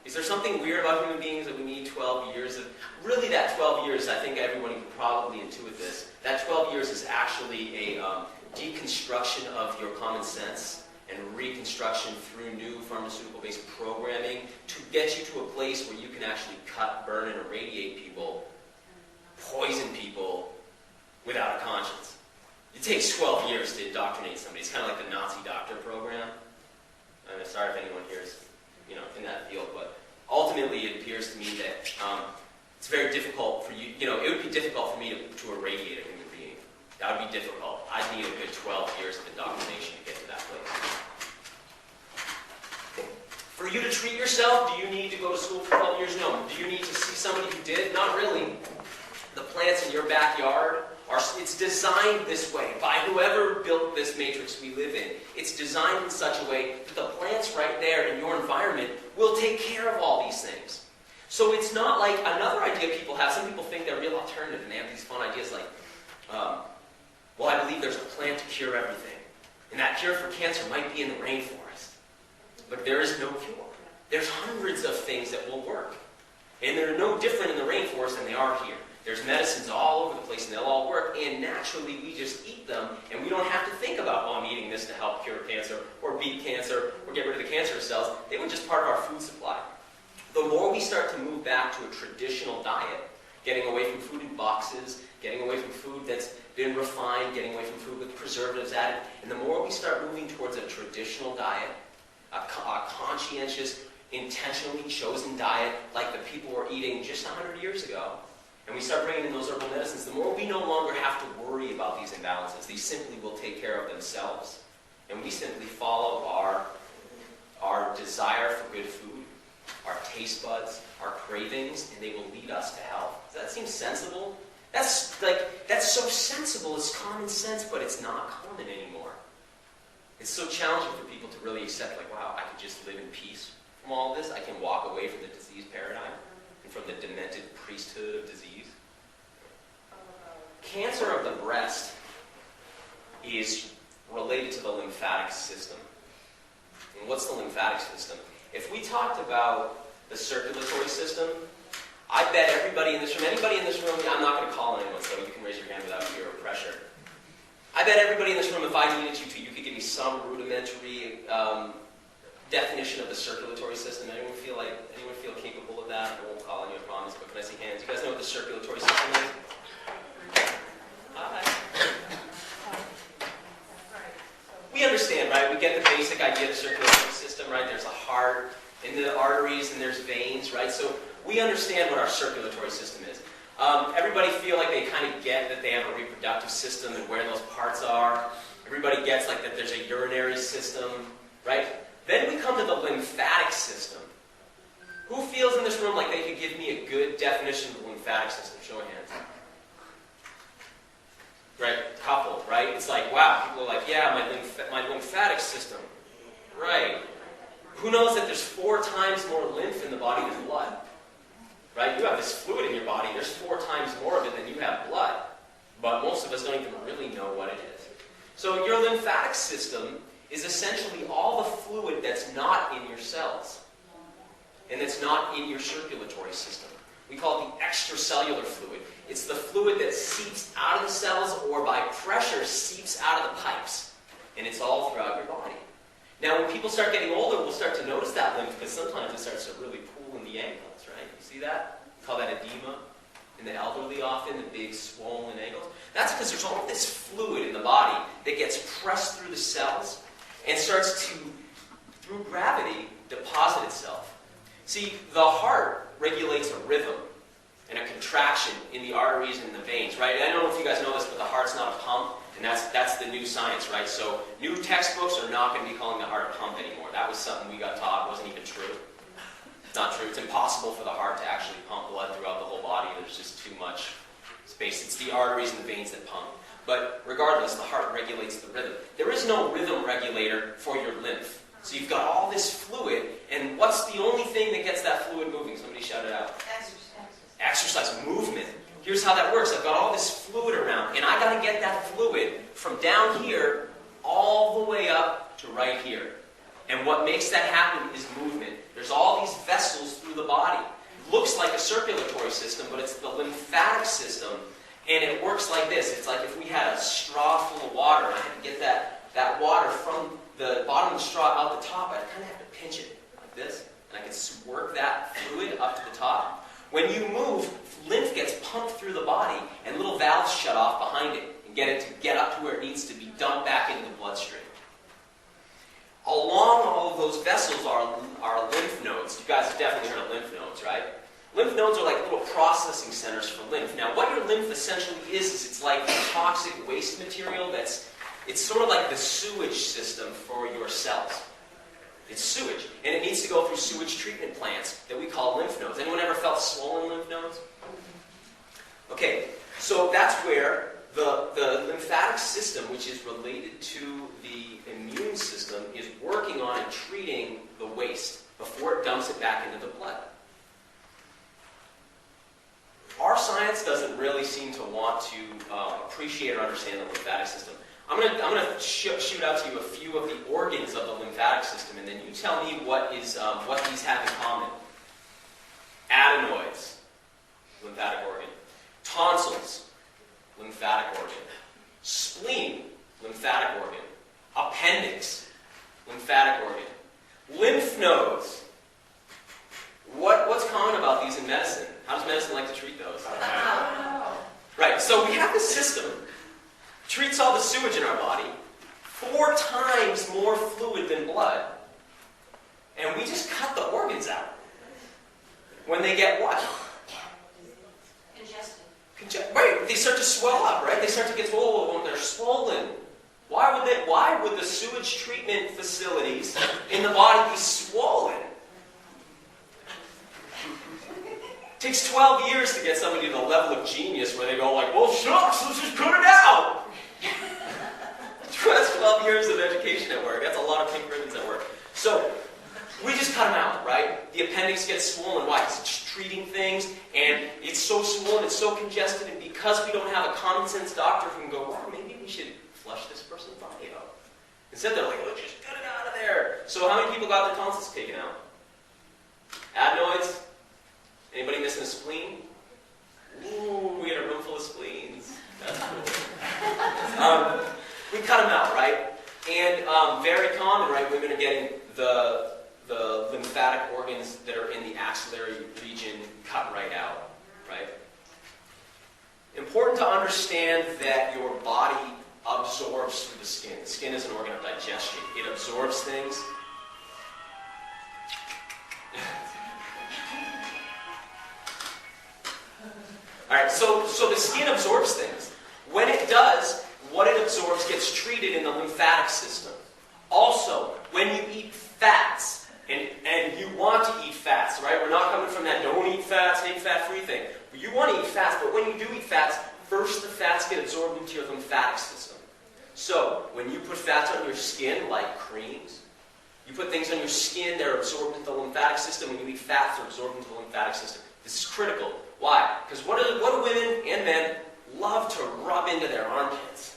Is there something weird about human beings that we need 12 years of? Really, that 12 years, I think everyone can probably intuit this. That 12 years is actually a deconstruction of your common sense and reconstruction through new pharmaceutical-based programming to get you to a place where you can actually cut, burn, and irradiate people, poison people, without a conscience. It takes 12 years to indoctrinate somebody. It's kind of like the Nazi doctor program. I'm sorry if anyone here is, in that field, but ultimately it appears to me that it's very difficult for you. It would be difficult for me to irradiate a human being. That would be difficult. I'd need a good 12 years of indoctrination to get to that place. For you to treat yourself, do you need to go to school for 12 years? No. Do you need to see somebody who did? Not really. The plants in your backyard, it's designed this way by whoever built this matrix we live in. It's designed in such a way that the plants right there in your environment will take care of all these things. So it's not like another idea people have. Some people think they're real alternative and they have these fun ideas like, well, I believe there's a plant to cure everything. And that cure for cancer might be in the rainforest. But there is no cure. There's hundreds of things that will work. And they're no different in the rainforest than they are here. There's medicines all over the place, and they'll all work, and naturally we just eat them, and we don't have to think about, oh, I'm eating this to help cure cancer, or beat cancer, or get rid of the cancerous cells. They were just part of our food supply. The more we start to move back to a traditional diet, getting away from food in boxes, getting away from food that's been refined, getting away from food with preservatives added, and the more we start moving towards a traditional diet, a conscientious, intentionally chosen diet like the people were eating just 100 years ago, and we start bringing in those herbal medicines, the more we no longer have to worry about these imbalances. These simply will take care of themselves. And we simply follow our desire for good food, our taste buds, our cravings, and they will lead us to health. Does that seem sensible? That's so sensible, it's common sense, but it's not common anymore. It's so challenging for people to really accept, like, wow, I can just live in peace from all of this. I can walk away from the disease paradigm and from the demented priesthood of disease. Cancer of the breast is related to the lymphatic system. And what's the lymphatic system? If we talked about the circulatory system, I bet everybody in this room, anybody in this room, I'm not going to call on anyone, so you can raise your hand without fear or pressure. I bet everybody in this room, if I needed you to, you could give me some rudimentary definition of the circulatory system. Anyone feel capable of that? I won't call on you, I promise, but can I see hands? You guys know what the circulatory system is? We understand, right? We get the basic idea of the circulatory system, right? There's a heart, and the arteries, and there's veins, right? So we understand what our circulatory system is. Everybody feel like they kind of get that they have a reproductive system and where those parts are. Everybody gets like that there's a urinary system, right? Then we come to the lymphatic system. Who feels in this room like they could give me a good definition of the lymphatic system? Show of hands. Right? Couple, right? It's like, wow, people are like, yeah, my lymphatic system. Right. Who knows that there's 4 times more lymph in the body than blood? Right? You have this fluid in your body, there's 4 times more of it than you have blood. But most of us don't even really know what it is. So your lymphatic system is essentially all the fluid that's not in your cells. And that's not in your circulatory system. We call it the extracellular fluid. It's the fluid that seeps out of the cells or by pressure seeps out of the pipes. And it's all throughout your body. Now when people start getting older, we'll start to notice that lymph because sometimes it starts to really pool in the ankles, right? You see that? We call that edema. In the elderly often, the big swollen ankles. That's because there's all this fluid in the body that gets pressed through the cells and starts to, through gravity, deposit itself. See, the heart regulates a rhythm and a contraction in the arteries and the veins, right? I don't know if you guys know this, but the heart's not a pump, and that's the new science, right? So new textbooks are not going to be calling the heart a pump anymore. That was something we got taught. It wasn't even true. It's not true. It's impossible for the heart to actually pump blood throughout the whole body. There's just too much space. It's the arteries and the veins that pump. But regardless, the heart regulates the rhythm. There is no rhythm regulator for your lymph. So you've got all this fluid, and what's the only thing that gets that fluid moving? Somebody shout it out. Exercise, movement. Here's how that works. I've got all this fluid around, and I got to get that fluid from down here all the way up to right here. And what makes that happen is movement. There's all these vessels through the body. It looks like a circulatory system, but it's the lymphatic system. And it works like this. It's like if we had a straw full of water, and I had to get that water from the bottom of the straw out the top, I'd kind of have to pinch it like this. And I could work that fluid up to the top. When you move, lymph gets pumped through the body, and little valves shut off behind it and get it to get up to where it needs to be dumped back into the bloodstream. Along all of those vessels are lymph nodes. You guys have definitely heard of lymph nodes, right? Lymph nodes are like little processing centers for lymph. Now, what your lymph essentially is it's like toxic waste material it's sort of like the sewage system for your cells. It's sewage, and it needs to go through sewage treatment plants that we call lymph nodes. Anyone ever felt swollen lymph nodes? Okay, so that's where the lymphatic system, which is related to the immune system, is working on and treating the waste before it dumps it back into the blood. Our science doesn't really seem to want to appreciate or understand the lymphatic system. I'm going to shoot out to you a few of the organs of the lymphatic system, and then you tell me what these have in common. Adenoids, lymphatic organ. Tonsils, lymphatic organ. Spleen, lymphatic organ. Appendix, lymphatic organ. Lymph nodes. What's common about these in medicine? How does medicine like to treat those? Right, so we have this system, treats all the sewage in our body, 4 times more fluid than blood, and we just cut the organs out. When they get what? Congested. Right, they start to swell up, right? They start to get swollen when they're swollen. Why would the sewage treatment facilities in the body be swollen? It takes 12 years to get somebody to the level of genius where they go like, well, shucks, let's just cut it out. That's 12 years of education at work. That's a lot of pink ribbons at work. So, we just cut them out, right? The appendix gets swollen. Why? Because it's treating things, and it's so swollen, it's so congested, and because we don't have a common sense doctor who can go, well, maybe we should flush this person's body out. Instead, they're like, let's just cut it out of there. So how many people got their tonsils taken out? Adenoids? Anybody missing a spleen? Ooh, we had a room full of spleens. That's cool. We cut them out, right? And very common, right? Women are getting the lymphatic organs that are in the axillary region cut right out, right? Important to understand that your body absorbs through the skin. The skin is an organ of digestion. It absorbs things. Alright, so the skin absorbs things. When it does, what it absorbs gets treated in the lymphatic system. Also, when you eat fats, and you want to eat fats, right? We're not coming from that don't eat fats, eat fat-free thing. But you want to eat fats, but when you do eat fats, first the fats get absorbed into your lymphatic system. So, when you put fats on your skin, like creams, you put things on your skin, they're absorbed into the lymphatic system. When you eat fats, they're absorbed into the lymphatic system. This is critical. Why? Because what do women and men love to rub into their armpits?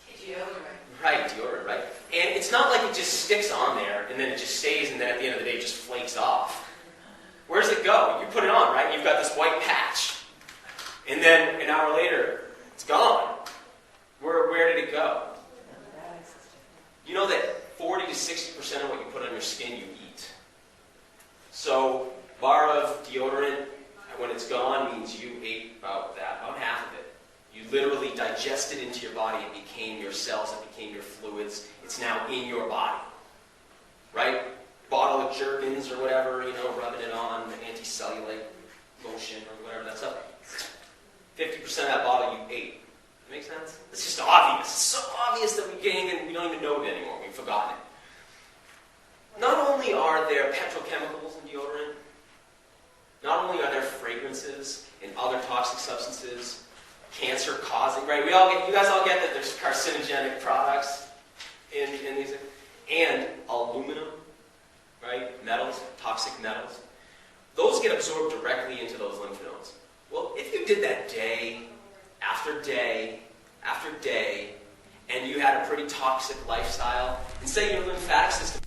Deodorant. Right, deodorant, right? And it's not like it just sticks on there, and then it just stays, and then at the end of the day it just flakes off. Where does it go? You put it on, right? You've got this white patch. And then an hour later, it's gone. Where did it go? You know that 40 to 60% of what you put on your skin, you eat. So, bar of deodorant, when it's gone, means you ate about half of it. You literally digested into your body. It became your cells. It became your fluids. It's now in your body. Right? Bottle of Jergens or whatever, rubbing it on, anti-cellulite lotion or whatever that stuff. 50% of that bottle you ate. That make sense? It's just obvious. It's so obvious that we don't even know it anymore. We've forgotten it. Not only are there petrochemicals in deodorant, not only are there fragrances and other toxic substances, cancer-causing, right? You guys all get that there's carcinogenic products in these, and aluminum, right? Metals, toxic metals. Those get absorbed directly into those lymph nodes. Well, if you did that day after day after day, and you had a pretty toxic lifestyle, and say your lymphatic system